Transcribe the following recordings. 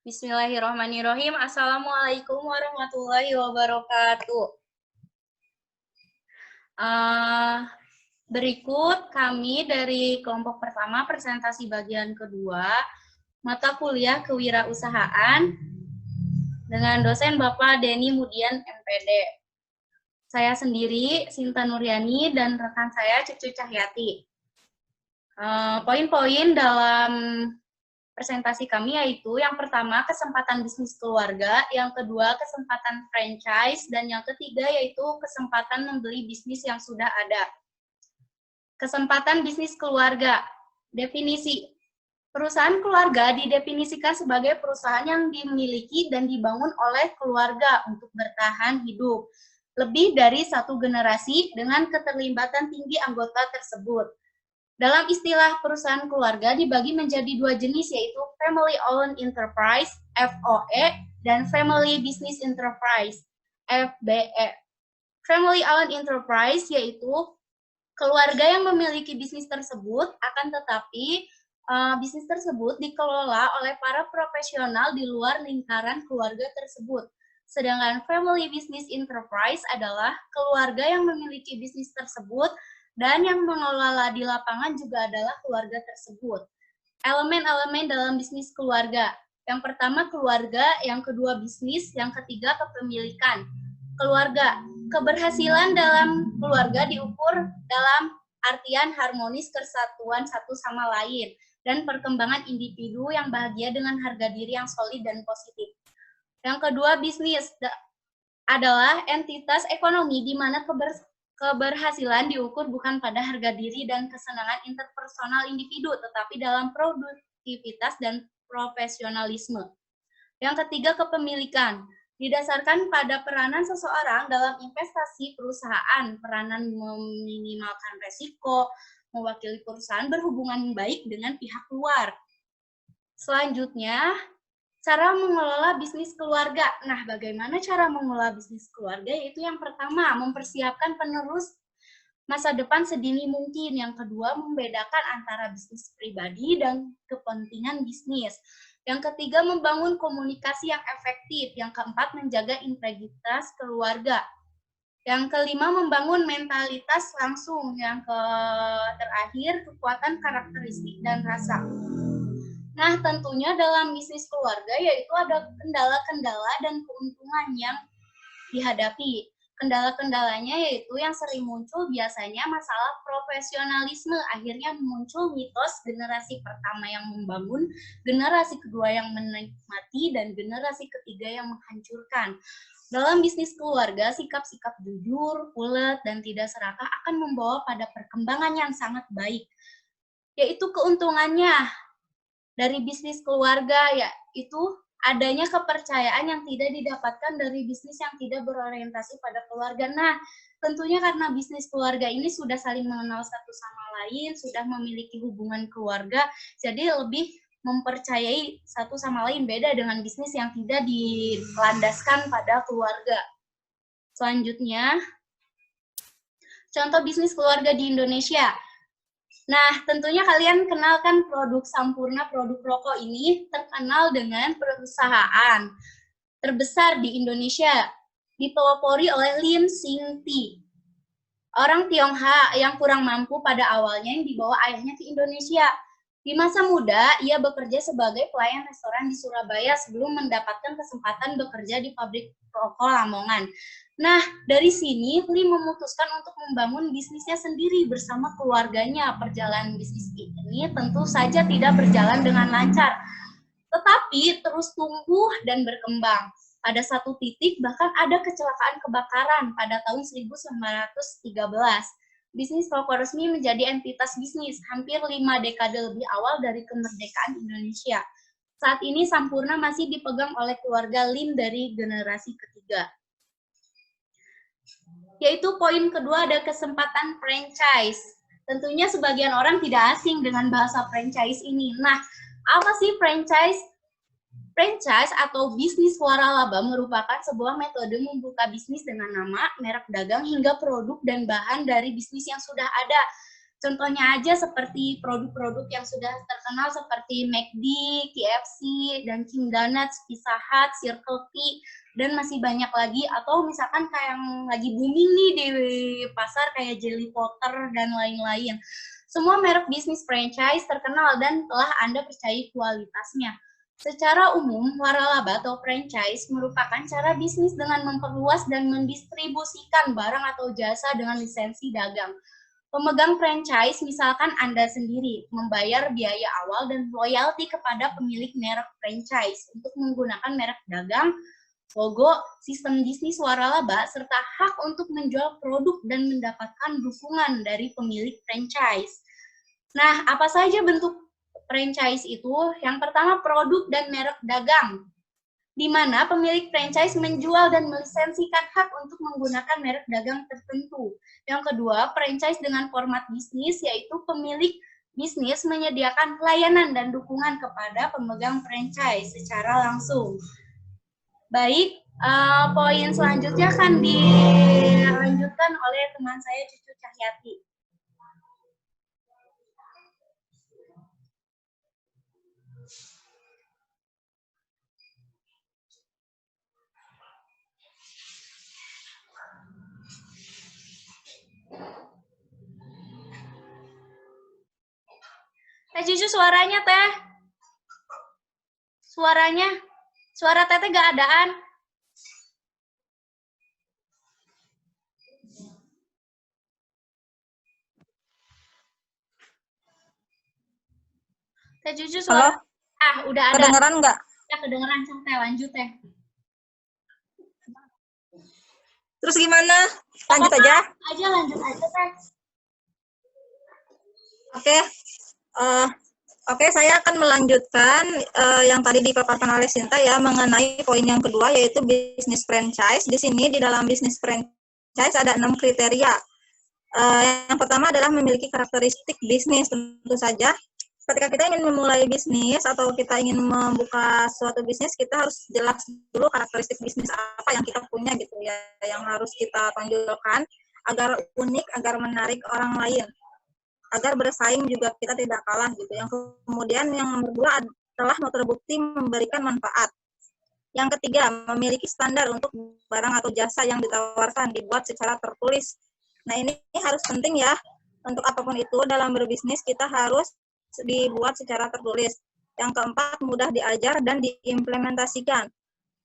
Bismillahirrahmanirrahim. Assalamualaikum warahmatullahi wabarakatuh. Eh, Berikut kami dari kelompok pertama presentasi bagian kedua mata kuliah kewirausahaan dengan dosen Bapak Denny Mudian MPD. Saya sendiri Sinta Nuryani dan rekan saya Cucu Cahyati. Poin-poin dalam presentasi kami yaitu yang pertama kesempatan bisnis keluarga, yang kedua kesempatan franchise, dan yang ketiga yaitu kesempatan membeli bisnis yang sudah ada. Kesempatan bisnis keluarga. Definisi. Perusahaan keluarga didefinisikan sebagai perusahaan yang dimiliki dan dibangun oleh keluarga untuk bertahan hidup lebih dari satu generasi dengan keterlibatan tinggi anggota tersebut. Dalam istilah perusahaan keluarga dibagi menjadi dua jenis, yaitu Family Owned Enterprise, FOE, dan Family Business Enterprise, FBE. Family Owned Enterprise yaitu keluarga yang memiliki bisnis tersebut, akan tetapi bisnis tersebut dikelola oleh para profesional di luar lingkaran keluarga tersebut. Sedangkan Family Business Enterprise adalah keluarga yang memiliki bisnis tersebut dan yang mengelola di lapangan juga adalah keluarga tersebut. Elemen-elemen dalam bisnis keluarga. Yang pertama keluarga, yang kedua bisnis, yang ketiga kepemilikan. Keluarga. Keberhasilan dalam keluarga diukur dalam artian harmonis kesatuan satu sama lain dan perkembangan individu yang bahagia dengan harga diri yang solid dan positif. Yang kedua bisnis adalah entitas ekonomi di mana keberhasilan diukur bukan pada harga diri dan kesenangan interpersonal individu, tetapi dalam produktivitas dan profesionalisme. Yang ketiga, kepemilikan. Didasarkan pada peranan seseorang dalam investasi perusahaan, peranan meminimalkan resiko, mewakili perusahaan berhubungan baik dengan pihak luar. Selanjutnya, cara mengelola bisnis keluarga. Nah, bagaimana cara mengelola bisnis keluarga? Yaitu yang pertama, mempersiapkan penerus masa depan sedini mungkin. Yang kedua, membedakan antara bisnis pribadi dan kepentingan bisnis. Yang ketiga, membangun komunikasi yang efektif. Yang keempat, menjaga integritas keluarga. Yang kelima, membangun mentalitas langsung. Yang terakhir, kekuatan karakteristik dan rasa. Nah, tentunya dalam bisnis keluarga yaitu ada kendala-kendala dan keuntungan yang dihadapi. Kendala-kendalanya yaitu yang sering muncul biasanya masalah profesionalisme. Akhirnya muncul mitos generasi pertama yang membangun, generasi kedua yang menikmati, dan generasi ketiga yang menghancurkan. Dalam bisnis keluarga, sikap-sikap jujur, ulet, dan tidak serakah akan membawa pada perkembangan yang sangat baik. Yaitu keuntungannya dari bisnis keluarga, yaitu adanya kepercayaan yang tidak didapatkan dari bisnis yang tidak berorientasi pada keluarga. Nah, tentunya karena bisnis keluarga ini sudah saling mengenal satu sama lain, sudah memiliki hubungan keluarga, jadi lebih mempercayai satu sama lain, beda dengan bisnis yang tidak dilandaskan pada keluarga. Selanjutnya, contoh bisnis keluarga di Indonesia. Nah, tentunya kalian kenal kan produk Sampurna, produk rokok ini terkenal dengan perusahaan terbesar di Indonesia, dipelopori oleh Lim Sing Ti, orang Tionghoa yang kurang mampu pada awalnya yang dibawa ayahnya ke Indonesia. Di masa muda, ia bekerja sebagai pelayan restoran di Surabaya sebelum mendapatkan kesempatan bekerja di pabrik rokok Lamongan. Nah, dari sini Lim memutuskan untuk membangun bisnisnya sendiri bersama keluarganya. Perjalanan bisnis ini tentu saja tidak berjalan dengan lancar, tetapi terus tumbuh dan berkembang. Pada satu titik bahkan ada kecelakaan kebakaran pada tahun 1913. Bisnis rokok resmi menjadi entitas bisnis hampir 5 dekade lebih awal dari kemerdekaan Indonesia. Saat ini Sampurna masih dipegang oleh keluarga Lim dari generasi ketiga. Yaitu poin kedua, ada kesempatan franchise. Tentunya sebagian orang tidak asing dengan bahasa franchise ini. Nah, apa sih franchise? Franchise atau bisnis waralaba merupakan sebuah metode membuka bisnis dengan nama, merek dagang, hingga produk dan bahan dari bisnis yang sudah ada. Contohnya aja seperti produk-produk yang sudah terkenal seperti McD, KFC, Dunkin Donuts, Pizza Hut, Circle K, dan masih banyak lagi. Atau misalkan kayak yang lagi booming nih di pasar kayak Jelly Potter dan lain-lain. Semua merek bisnis franchise terkenal dan telah Anda percayai kualitasnya. Secara umum, waralaba atau franchise merupakan cara bisnis dengan memperluas dan mendistribusikan barang atau jasa dengan lisensi dagang. Pemegang franchise, misalkan Anda sendiri, membayar biaya awal dan royalti kepada pemilik merek franchise untuk menggunakan merek dagang, logo, sistem bisnis waralaba, serta hak untuk menjual produk dan mendapatkan dukungan dari pemilik franchise. Nah, apa saja bentuk franchise itu? Yang pertama, produk dan merek dagang, di mana pemilik franchise menjual dan melisensikan hak untuk menggunakan merek dagang tertentu. Yang kedua, franchise dengan format bisnis, yaitu pemilik bisnis menyediakan pelayanan dan dukungan kepada pemegang franchise secara langsung. Baik, poin selanjutnya akan dilanjutkan oleh teman saya Cucu Cahyati. Teh Cucu, suaranya Teh. Suara Teteh gak adaan. Teh Cucu, suara. Halo? Udah ada. Kedengeran nggak? Ya, kedengeran. Teh, lanjut Teh. Terus gimana? Lanjut aja? Lanjut aja Teh. Oke, saya akan melanjutkan yang tadi dipaparkan oleh Sinta ya, mengenai poin yang kedua, yaitu bisnis franchise. Di sini di dalam bisnis franchise ada 6 kriteria. Yang pertama adalah memiliki karakteristik bisnis. Tentu saja ketika kita ingin memulai bisnis atau kita ingin membuka suatu bisnis, kita harus jelas dulu karakteristik bisnis apa yang kita punya gitu ya, yang harus kita tonjolkan agar unik, agar menarik orang lain, agar bersaing juga kita tidak kalah gitu. Yang kemudian yang nomor 2 adalah mau terbukti memberikan manfaat. Yang ketiga, memiliki standar untuk barang atau jasa yang ditawarkan, dibuat secara tertulis. Nah, ini harus penting ya. Untuk apapun itu dalam berbisnis kita harus dibuat secara tertulis. Yang keempat, mudah diajar dan diimplementasikan.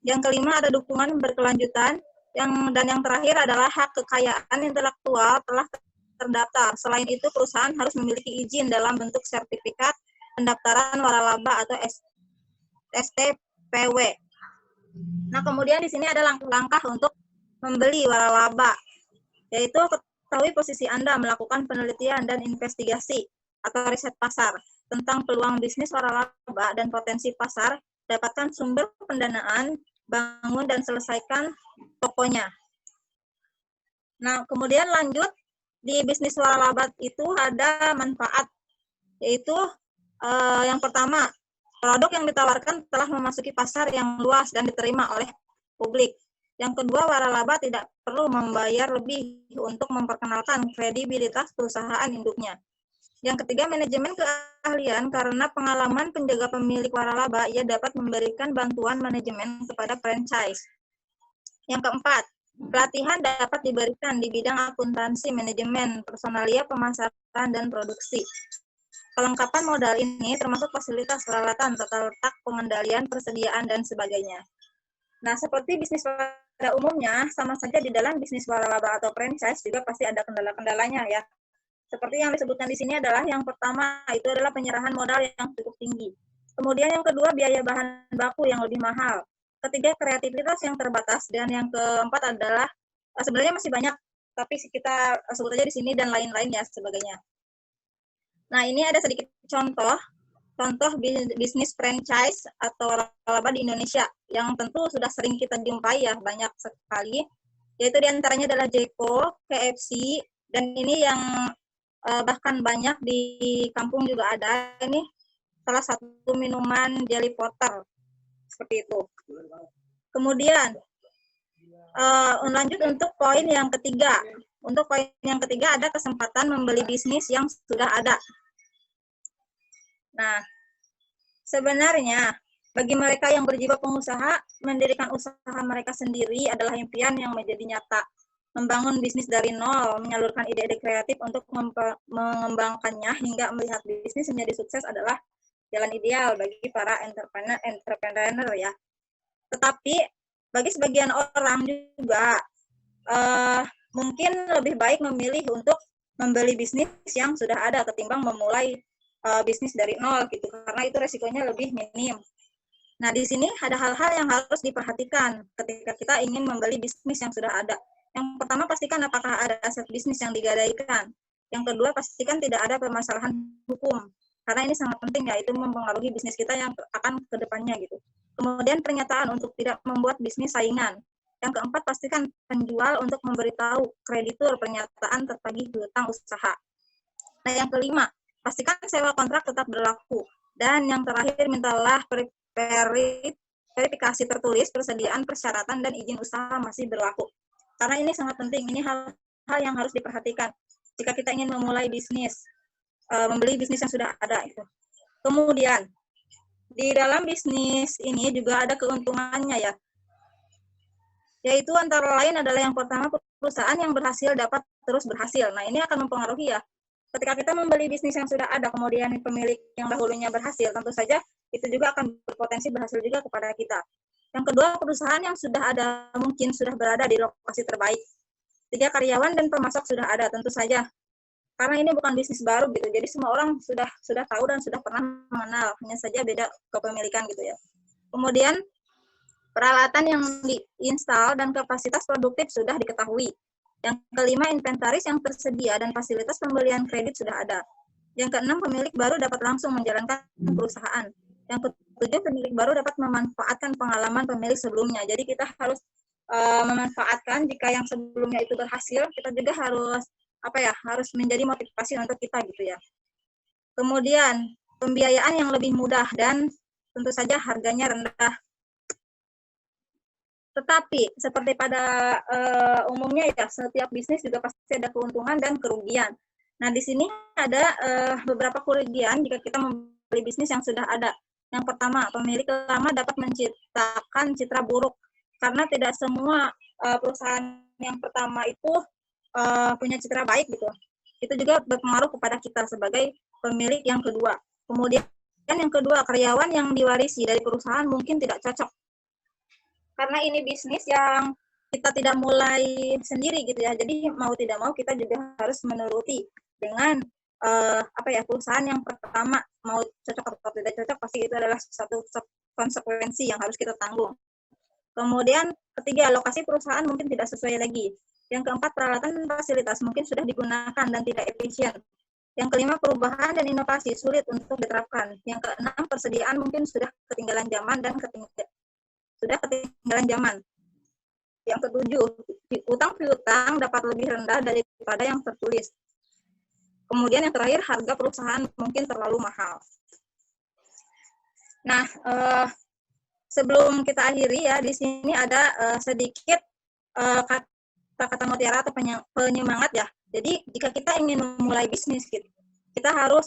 Yang kelima, ada dukungan berkelanjutan. Dan yang terakhir adalah hak kekayaan intelektual telah terdaftar. Selain itu, perusahaan harus memiliki izin dalam bentuk sertifikat pendaftaran waralaba atau STPW. Nah, kemudian di sini ada langkah-langkah untuk membeli waralaba, yaitu ketahui posisi Anda, melakukan penelitian dan investigasi atau riset pasar tentang peluang bisnis waralaba dan potensi pasar, dapatkan sumber pendanaan, bangun dan selesaikan tokonya. Nah, kemudian lanjut, di bisnis waralaba itu ada manfaat, yaitu yang pertama, produk yang ditawarkan telah memasuki pasar yang luas dan diterima oleh publik. Yang kedua, waralaba tidak perlu membayar lebih untuk memperkenalkan kredibilitas perusahaan induknya. Yang ketiga, manajemen keahlian. Karena pengalaman penjaga pemilik waralaba, ia dapat memberikan bantuan manajemen kepada franchise. Yang keempat, pelatihan dapat diberikan di bidang akuntansi, manajemen, personalia, pemasaran, dan produksi. Kelengkapan modal ini termasuk fasilitas peralatan, tata letak, pengendalian, persediaan, dan sebagainya. Nah, seperti bisnis pada umumnya, sama saja di dalam bisnis waralaba atau franchise juga pasti ada kendala-kendalanya ya. Seperti yang disebutkan di sini adalah yang pertama itu adalah penyerahan modal yang cukup tinggi. Kemudian yang kedua, biaya bahan baku yang lebih mahal. Ketiga, kreativitas yang terbatas. Dan yang keempat adalah, sebenarnya masih banyak, tapi kita sebut aja di sini dan lain-lain ya sebagainya. Nah, ini ada sedikit contoh bisnis franchise atau waralaba di Indonesia yang tentu sudah sering kita jumpai ya, banyak sekali. Yaitu diantaranya adalah Jeko, KFC, dan ini yang bahkan banyak di kampung juga ada. Ini salah satu minuman Jelly Potter, seperti itu. Kemudian lanjut untuk poin yang ketiga, Untuk poin yang ketiga ada kesempatan membeli bisnis yang sudah ada. Nah, sebenarnya bagi mereka yang berjiwa pengusaha, mendirikan usaha mereka sendiri adalah impian yang menjadi nyata. Membangun bisnis dari nol, menyalurkan ide-ide kreatif untuk mengembangkannya hingga melihat bisnis menjadi sukses adalah jalan ideal bagi para entrepreneur ya. Tetapi bagi sebagian orang juga mungkin lebih baik memilih untuk membeli bisnis yang sudah ada ketimbang memulai bisnis dari nol gitu, karena itu resikonya lebih minim. Nah, di sini ada hal-hal yang harus diperhatikan ketika kita ingin membeli bisnis yang sudah ada. Yang pertama, pastikan apakah ada aset bisnis yang digadaikan. Yang kedua, pastikan tidak ada permasalahan hukum. Karena ini sangat penting ya, itu mempengaruhi bisnis kita yang akan ke depannya gitu. Kemudian pernyataan untuk tidak membuat bisnis saingan. Yang keempat, pastikan penjual untuk memberitahu kreditur pernyataan tertagih hutang usaha. Nah, yang kelima, pastikan sewa kontrak tetap berlaku. Dan yang terakhir, mintalah verifikasi tertulis persediaan persyaratan dan izin usaha masih berlaku. Karena ini sangat penting, ini hal-hal yang harus diperhatikan jika kita ingin memulai bisnis, membeli bisnis yang sudah ada itu. Kemudian di dalam bisnis ini juga ada keuntungannya ya, yaitu antara lain adalah yang pertama, perusahaan yang berhasil dapat terus berhasil. Nah, ini akan mempengaruhi ya. Ketika kita membeli bisnis yang sudah ada, kemudian pemilik yang dahulunya berhasil, tentu saja itu juga akan berpotensi berhasil juga kepada kita. Yang kedua, perusahaan yang sudah ada mungkin sudah berada di lokasi terbaik. Tiga, karyawan dan pemasok sudah ada, tentu saja. Karena ini bukan bisnis baru gitu, jadi semua orang sudah tahu dan sudah pernah mengenal, hanya saja beda kepemilikan gitu ya. Kemudian, peralatan yang diinstal dan kapasitas produktif sudah diketahui. Yang kelima, inventaris yang tersedia dan fasilitas pembelian kredit sudah ada. Yang keenam, pemilik baru dapat langsung menjalankan perusahaan. Yang ketujuh, pemilik baru dapat memanfaatkan pengalaman pemilik sebelumnya. Jadi kita harus memanfaatkan jika yang sebelumnya itu berhasil, kita juga harus menjadi motivasi untuk kita gitu ya. Kemudian pembiayaan yang lebih mudah dan tentu saja harganya rendah. Tetapi seperti pada umumnya ya, setiap bisnis juga pasti ada keuntungan dan kerugian. Nah, di sini ada beberapa kerugian jika kita membeli bisnis yang sudah ada. Yang pertama, pemilik lama dapat menciptakan citra buruk karena tidak semua perusahaan yang pertama itu punya citra baik gitu. Itu juga berpengaruh kepada kita sebagai pemilik yang kedua. Kemudian yang kedua, karyawan yang diwarisi dari perusahaan mungkin tidak cocok. Karena ini bisnis yang kita tidak mulai sendiri gitu ya, jadi mau tidak mau kita juga harus menuruti dengan perusahaan yang pertama, mau cocok atau tidak cocok pasti itu adalah satu konsekuensi yang harus kita tanggung. Kemudian ketiga, lokasi perusahaan mungkin tidak sesuai lagi. Yang keempat, peralatan dan fasilitas mungkin sudah digunakan dan tidak efisien. Yang kelima, perubahan dan inovasi sulit untuk diterapkan. Yang keenam, persediaan mungkin sudah ketinggalan zaman dan ketinggalan zaman. Yang ketujuh, utang piutang dapat lebih rendah daripada yang tertulis. Kemudian yang terakhir, harga perusahaan mungkin terlalu mahal. Nah, sebelum kita akhiri ya, di sini ada sedikit kata-kata mutiara atau penyemangat ya. Jadi jika kita ingin memulai bisnis, kita harus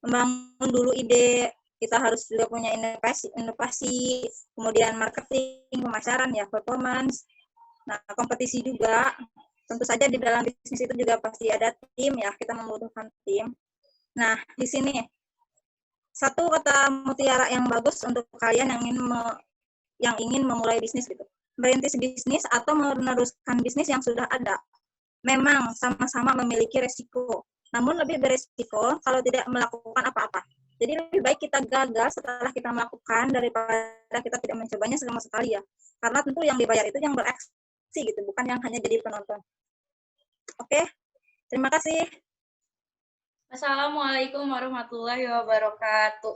membangun dulu ide. Kita harus juga punya inovasi, kemudian marketing, pemasaran ya, performance, nah kompetisi juga. Tentu saja di dalam bisnis itu juga pasti ada tim ya, kita membutuhkan tim. Nah, di sini satu kata mutiara yang bagus untuk kalian yang ingin memulai bisnis gitu. Merintis bisnis atau meneruskan bisnis yang sudah ada. Memang sama-sama memiliki resiko, namun lebih beresiko kalau tidak melakukan apa-apa. Jadi lebih baik kita gagal setelah kita melakukan daripada kita tidak mencobanya sama sekali ya. Karena tentu yang dibayar itu yang beraksi gitu, bukan yang hanya jadi penonton. Oke, terima kasih. Assalamualaikum warahmatullahi wabarakatuh.